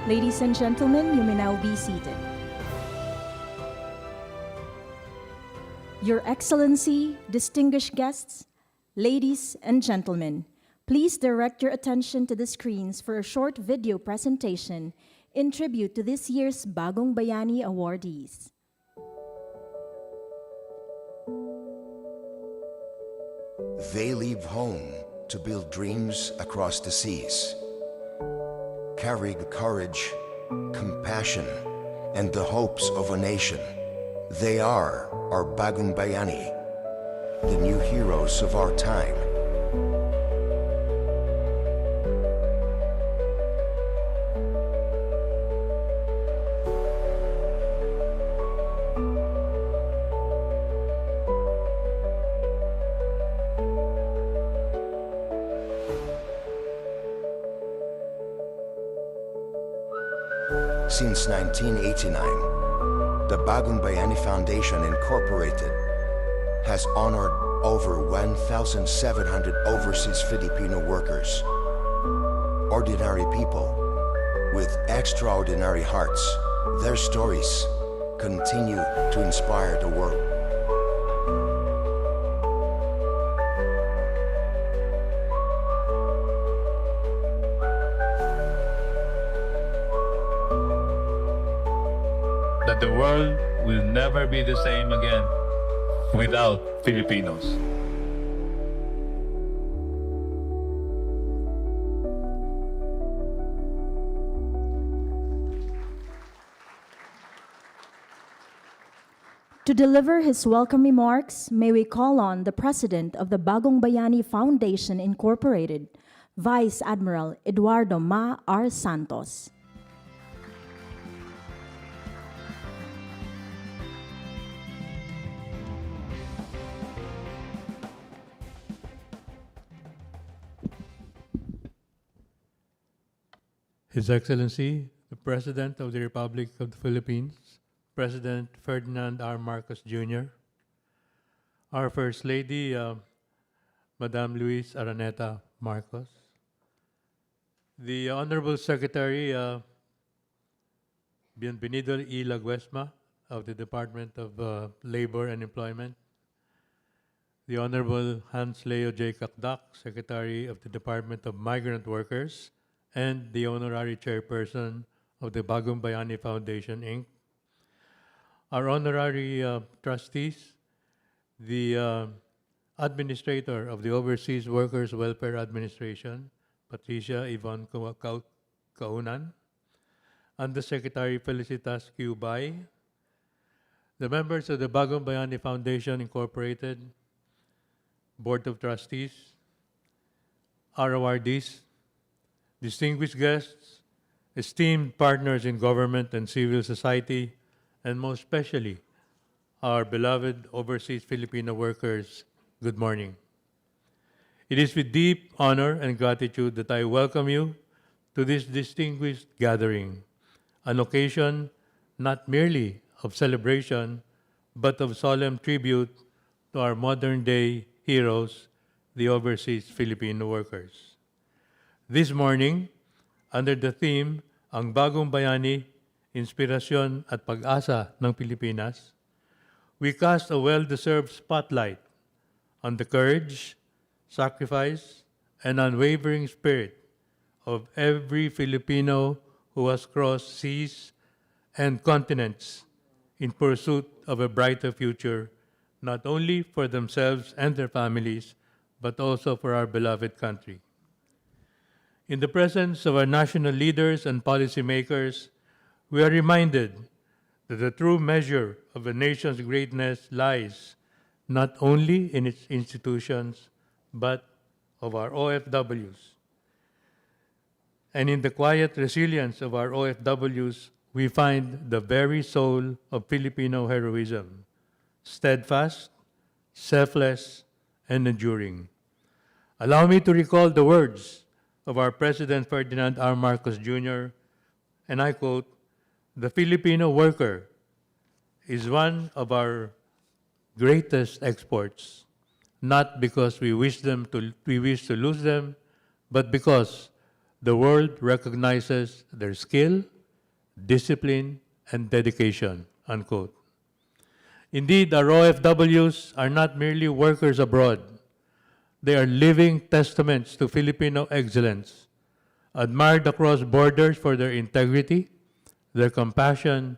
Ladies and gentlemen, you may now be seated. Your Excellency, distinguished guests, ladies and gentlemen, please direct your attention to the screens for a short video presentation in tribute to this year's Bagong Bayani Awardees. They leave home to build dreams across the seas, carrying courage, compassion, and the hopes of a nation. They are our Bagong Bayani, the new heroes of our time. Since 1989, the Bagong Bayani Foundation Incorporated has honored over 1,700 overseas Filipino workers, ordinary people with extraordinary hearts. Their stories continue to inspire the world. That the world will never be the same again without Filipinos. To deliver his welcome remarks, may we call on the President of the Bagong Bayani Foundation Incorporated, Vice Admiral Eduardo Ma R. Santos. His Excellency, the President of the Republic of the Philippines, President Ferdinand R. Marcos Jr., our First Lady, Madame Luis Araneta Marcos, the Honorable Secretary, Bienvenido E. Laguesma of the Department of Labor and Employment, the Honorable Hans Leo J. Capt, Secretary of the Department of Migrant Workers, and the Honorary Chairperson of the Bagong Bayani Foundation, Inc., our Honorary Trustees, the Administrator of the Overseas Workers Welfare Administration, Patricia Yvonne Kaunan, Undersecretary Felicitas Q. Bay, the members of the Bagong Bayani Foundation, Incorporated, Board of Trustees, our awardees, distinguished guests, esteemed partners in government and civil society, and most especially, our beloved overseas Filipino workers, good morning. It is with deep honor and gratitude that I welcome you to this distinguished gathering, an occasion not merely of celebration, but of solemn tribute to our modern-day heroes, the overseas Filipino workers. This morning, under the theme, Ang Bagong Bayani, Inspirasyon at Pag-asa ng Pilipinas, we cast a well-deserved spotlight on the courage, sacrifice, and unwavering spirit of every Filipino who has crossed seas and continents in pursuit of a brighter future, not only for themselves and their families, but also for our beloved country. In the presence of our national leaders and policymakers, we are reminded that the true measure of a nation's greatness lies not only in its institutions, but of our OFWs. And in the quiet resilience of our OFWs, we find the very soul of Filipino heroism, steadfast, selfless, and enduring. Allow me to recall the words of our President Ferdinand R. Marcos Jr., and I quote, "The Filipino worker is one of our greatest exports, not because we wish to lose them, but because the world recognizes their skill, discipline, and dedication, unquote. Indeed, our OFWs are not merely workers abroad. They are living testaments to Filipino excellence, admired across borders for their integrity, their compassion,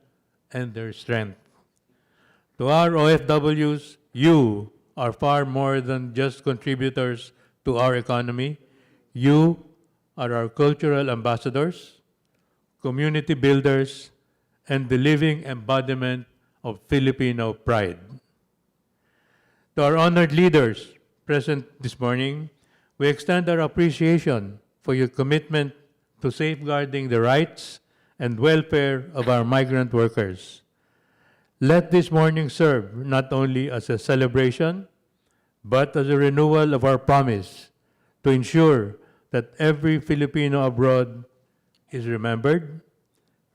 and their strength. To our OFWs, you are far more than just contributors to our economy. You are our cultural ambassadors, community builders, and the living embodiment of Filipino pride. To our honored leaders present this morning, we extend our appreciation for your commitment to safeguarding the rights and welfare of our migrant workers. Let this morning serve not only as a celebration, but as a renewal of our promise to ensure that every Filipino abroad is remembered,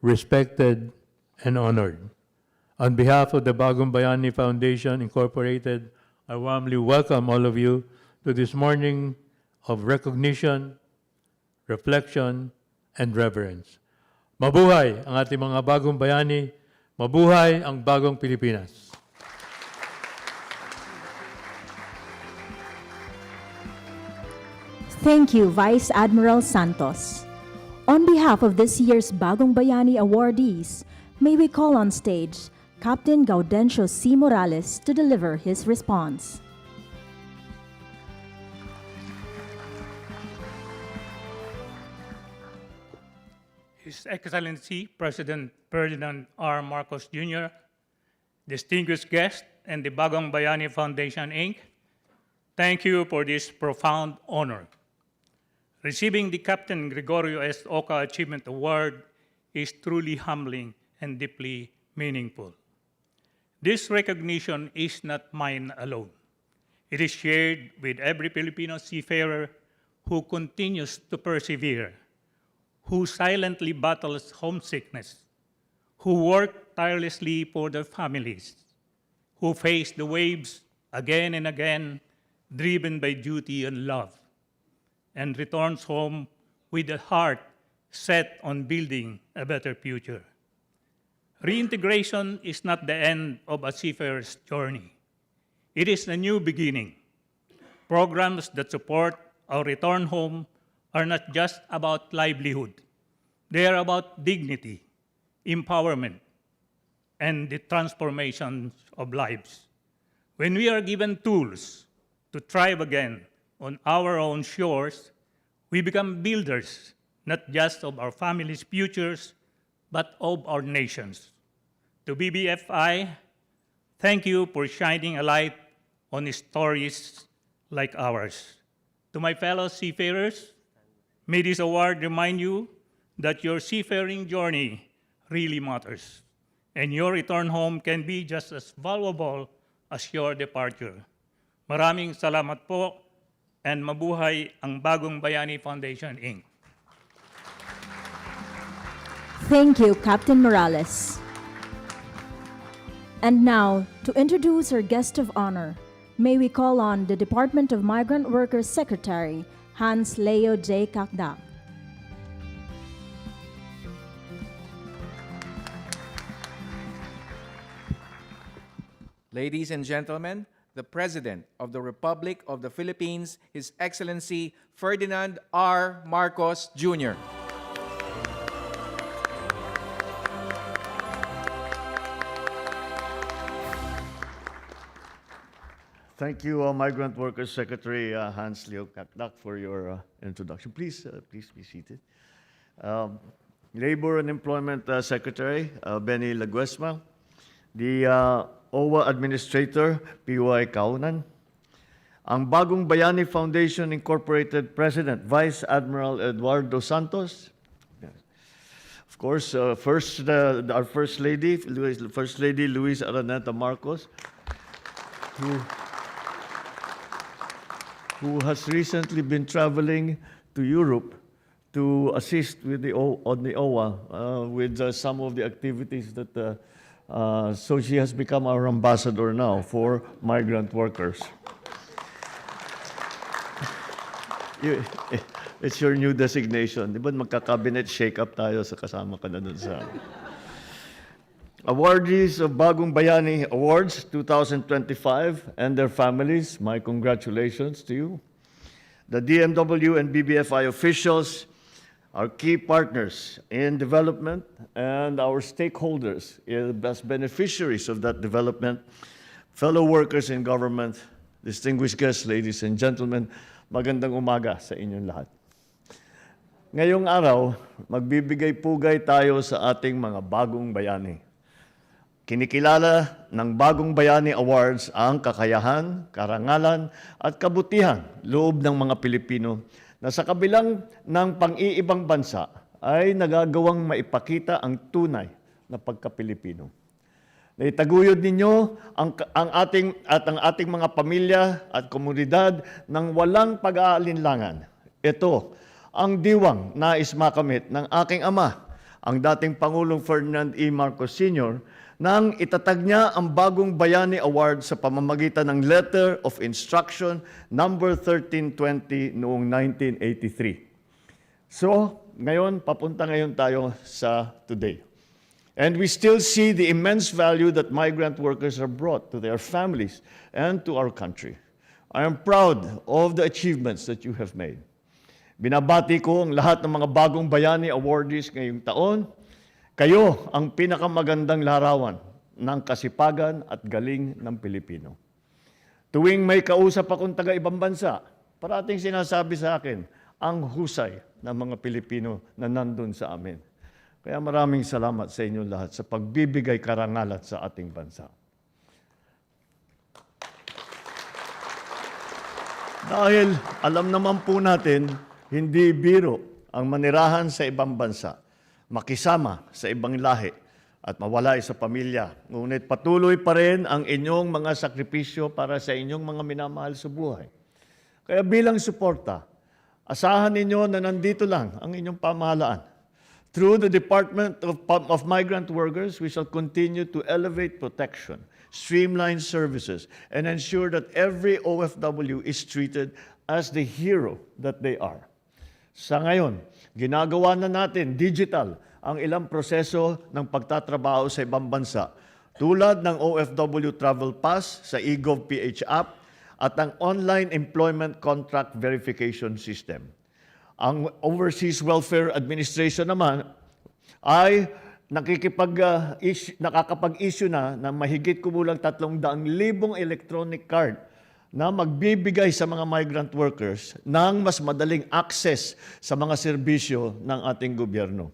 respected, and honored. On behalf of the Bagong Bayani Foundation Incorporated, I warmly welcome all of you to this morning of recognition, reflection, and reverence. Mabuhay ang ating mga bagong bayani, mabuhay ang bagong Pilipinas. Thank you, Vice Admiral Santos. On behalf of this year's Bagong Bayani Awardees, may we call on stage Captain Gaudencio C. Morales to deliver his response. His Excellency President Ferdinand R. Marcos Jr., distinguished guests, and the Bagong Bayani Foundation, Inc., thank you for this profound honor. Receiving the Captain Gregorio S. Oka Achievement Award is truly humbling and deeply meaningful. This recognition is not mine alone. It is shared with every Filipino seafarer who continues to persevere, who silently battles homesickness, who work tirelessly for their families, who face the waves again and again, driven by duty and love, and returns home with a heart set on building a better future. Reintegration is not the end of a seafarer's journey. It is a new beginning. Programs that support our return home are not just about livelihood. They are about dignity, empowerment, and the transformation of lives. When we are given tools to thrive again on our own shores, we become builders, not just of our families' futures, but of our nations. To BBFI, thank you for shining a light on stories like ours. To my fellow seafarers, may this award remind you that your seafaring journey really matters, and your return home can be just as valuable as your departure. Maraming salamat po, and mabuhay ang Bagong Bayani Foundation, Inc. Thank you, Captain Morales. And now, to introduce our guest of honor, may we call on the Department of Migrant Workers Secretary, Hans Leo J. Capt. Ladies and gentlemen, the President of the Republic of the Philippines, His Excellency Ferdinand R. Marcos Jr. Thank you, Migrant Workers Secretary Hans Leo Capt. For your introduction. Please be seated. Labor and Employment Secretary Benny Laguesma, the OWA Administrator P.Y. Kaunan, ang Bagong Bayani Foundation Incorporated President Vice Admiral Eduardo Santos, of course, our First Lady Luis Araneta Marcos, who has recently been traveling to Europe to assist with on the OWA with some of the activities that. So she has become our ambassador now for migrant workers. You- it's your new designation. Di ba magka-cabinet shake-up tayo sa kasama ka na dun sa... Awardees of Bagong Bayani Awards 2025 and their families, my congratulations to you. The DMW and BBFI officials, our key partners in development, and our stakeholders as beneficiaries of that development, fellow workers in government, distinguished guests, ladies and gentlemen, magandang umaga sa inyong lahat. Ngayong araw, magbibigay pugay tayo sa ating mga bagong bayani. Kinikilala ng Bagong Bayani Awards ang kakayahan, karangalan at kabutihan loob ng mga Pilipino na sa kabilang ng pang-iibang bansa ay nagagawang maipakita ang tunay na pagka-Pilipino. Naitaguyod ninyo ang ating mga pamilya at komunidad ng walang pag-aalinlangan. Ito ang diwang nais makamit ng aking ama, ang dating Pangulong Ferdinand E. Marcos Sr., nang itatag niya ang Bagong Bayani Award sa pamamagitan ng Letter of Instruction number 1320 noong 1983. So, papunta ngayon tayo sa today. And we still see the immense value that migrant workers have brought to their families and to our country. I am proud of the achievements that you have made. Binabati ko ang lahat ng mga Bagong Bayani Awardees ngayong taon. Kayo ang pinakamagandang larawan ng kasipagan at galing ng Pilipino. Tuwing may kausap akong taga-ibang bansa, parating sinasabi sa akin ang husay ng mga Pilipino na nandun sa amin. Kaya maraming salamat sa inyong lahat sa pagbibigay karangalan sa ating bansa. Dahil alam naman po natin, hindi biro ang manirahan sa ibang bansa, makisama sa ibang lahi at mawalay sa pamilya. Ngunit patuloy pa rin ang inyong mga sakripisyo para sa inyong mga minamahal sa buhay. Kaya bilang suporta, asahan ninyo na nandito lang ang inyong pamahalaan. Through the Department of Migrant Workers, we shall continue to elevate protection, streamline services, and ensure that every OFW is treated as the hero that they are. Sa ngayon, ginagawa na natin digital ang ilang proseso ng pagtatrabaho sa ibang bansa tulad ng OFW Travel Pass sa eGov.ph app at ang Online Employment Contract Verification System. Ang Overseas Welfare Administration naman ay nakakapag-issue na ng mahigit kumulang 300,000 electronic card na magbibigay sa mga migrant workers ng mas madaling access sa mga serbisyo ng ating gobyerno.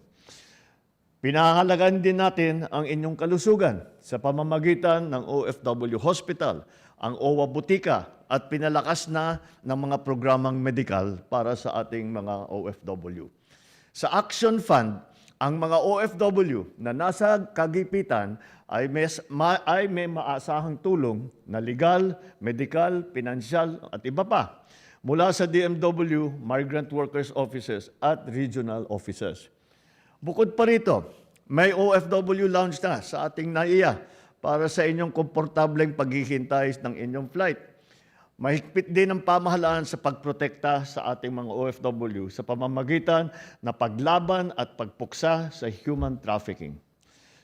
Pinahalagan din natin ang inyong kalusugan sa pamamagitan ng OFW Hospital, ang OWA Butika, at pinalakas na ng mga programang medikal para sa ating mga OFW. Sa Action Fund, ang mga OFW na nasa kagipitan ay may maasahang tulong na legal, medical, pinansyal at iba pa mula sa DMW, Migrant Workers Offices at Regional Offices. Bukod pa rito, may OFW lounge na sa ating NAIA para sa inyong komportableng paghihintay ng inyong flight. Mahigpit din ang pamahalaan sa pagprotekta sa ating mga OFW sa pamamagitan na paglaban at pagpuksa sa human trafficking.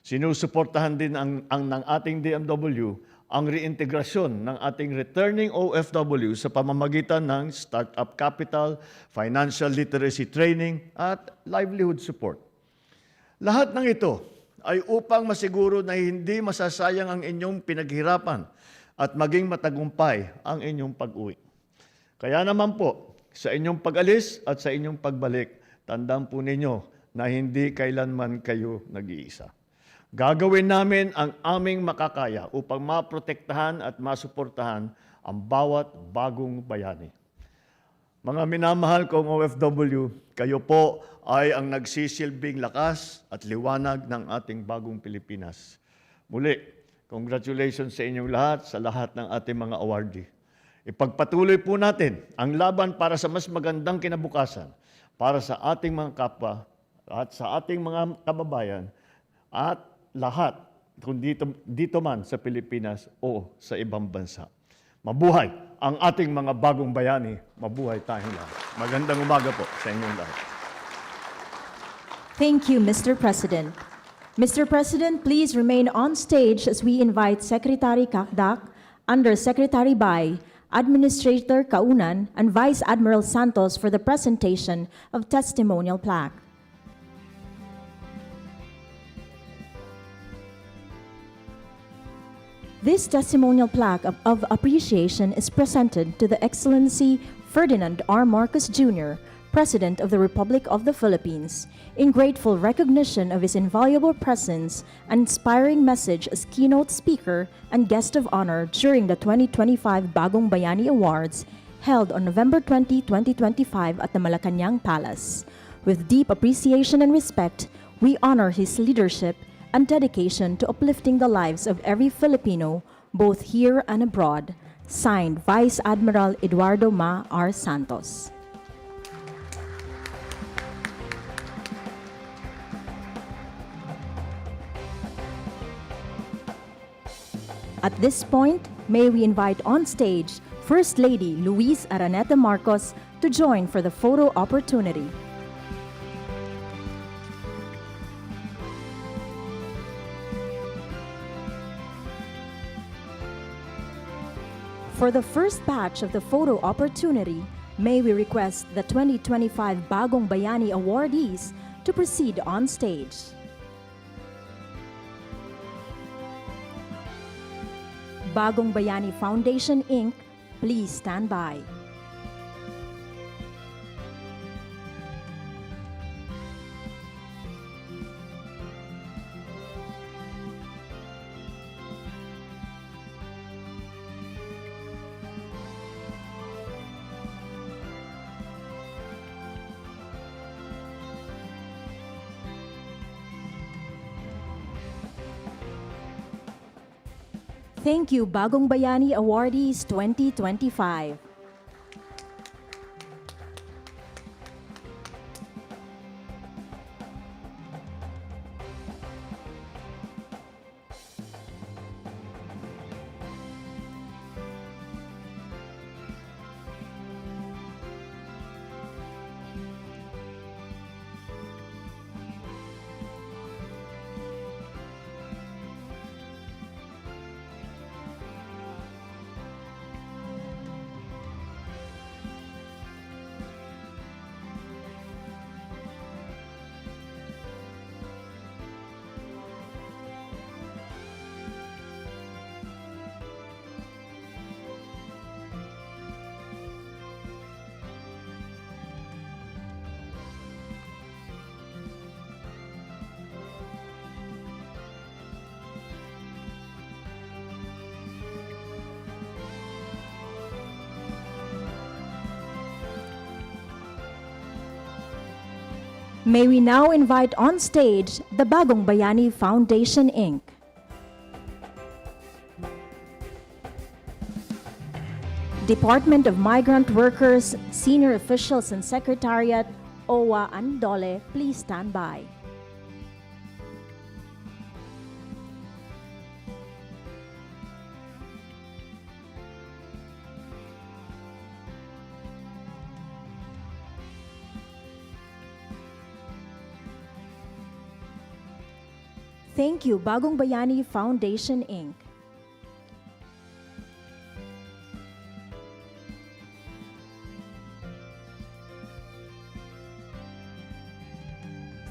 Sinusuportahan din ng ating DMW ang reintegrasyon ng ating returning OFW sa pamamagitan ng startup capital, financial literacy training, at livelihood support. Lahat ng ito ay upang masiguro na hindi masasayang ang inyong pinaghirapan at maging matagumpay ang inyong pag-uwi. Kaya naman po, sa inyong pag-alis at sa inyong pagbalik, tandaan po ninyo na hindi kailanman kayo nag-iisa. Gagawin namin ang aming makakaya upang maprotektahan at masuportahan ang bawat bagong bayani. Mga minamahal kong OFW, kayo po ay ang nagsisilbing lakas at liwanag ng ating bagong Pilipinas. Muli, congratulations sa inyong lahat, sa lahat ng ating mga awardee. Ipagpatuloy po natin ang laban para sa mas magandang kinabukasan para sa ating mga kapwa at sa ating mga kababayan at lahat, kung dito man sa Pilipinas o sa ibang bansa. Mabuhay ang ating mga bagong bayani. Mabuhay tayong lahat. Magandang umaga po sa inyong lahat. Thank you, Mr. President. Mr. President, please remain on stage as we invite Secretary Capt, Undersecretary Bay, Administrator Kaunan, and Vice Admiral Santos for the presentation of testimonial plaque. This testimonial plaque of appreciation is presented to the Excellency Ferdinand R. Marcos Jr., President of the Republic of the Philippines, in grateful recognition of his invaluable presence and inspiring message as keynote speaker and guest of honor during the 2025 Bagong Bayani Awards held on November 20, 2025 at the Malacañan Palace. With deep appreciation and respect, we honor his leadership and dedication to uplifting the lives of every Filipino, both here and abroad. Signed, Vice Admiral Eduardo Ma R. Santos. At this point, may we invite on stage First Lady Luis Araneta Marcos to join for the photo opportunity. For the first batch of the photo opportunity, may we request the 2025 Bagong Bayani Awardees to proceed on stage. Bagong Bayani Foundation, Inc., please stand by. Thank you, Bagong Bayani Awardees 2025. May we now invite on stage the Bagong Bayani Foundation, Inc. Department of Migrant Workers, senior officials and secretariat, OWA and DOLE, please stand by. Thank you, Bagong Bayani Foundation, Inc.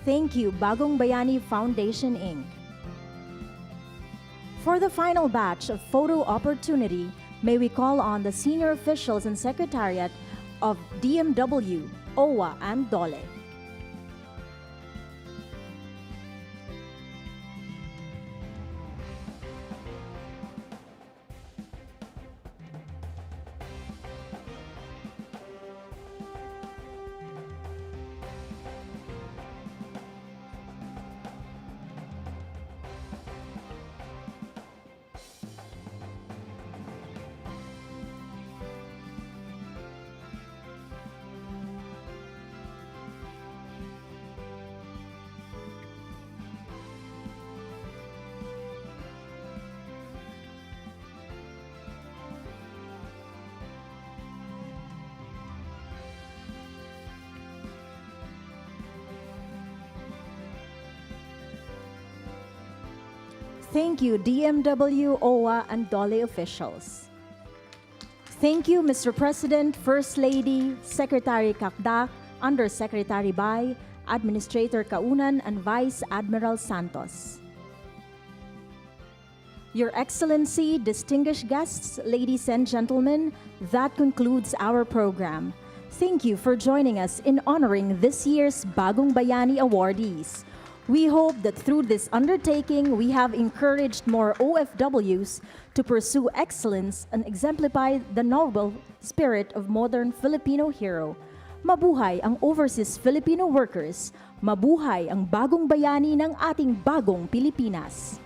Thank you, Bagong Bayani Foundation, Inc. For the final batch of photo opportunity, may we call on the senior officials and secretariat of DMW, OWA, and DOLE. Thank you, DMW, OWA, and DOLE officials. Thank you, Mr. President, First Lady, Secretary Capt, Undersecretary Bay, Administrator Kaunan, and Vice Admiral Santos. Your Excellency, distinguished guests, ladies and gentlemen, that concludes our program. Thank you for joining us in honoring this year's Bagong Bayani Awardees. We hope that through this undertaking, we have encouraged more OFWs to pursue excellence and exemplify the noble spirit of modern Filipino hero. Mabuhay ang overseas Filipino workers. Mabuhay ang bagong bayani ng ating bagong Pilipinas.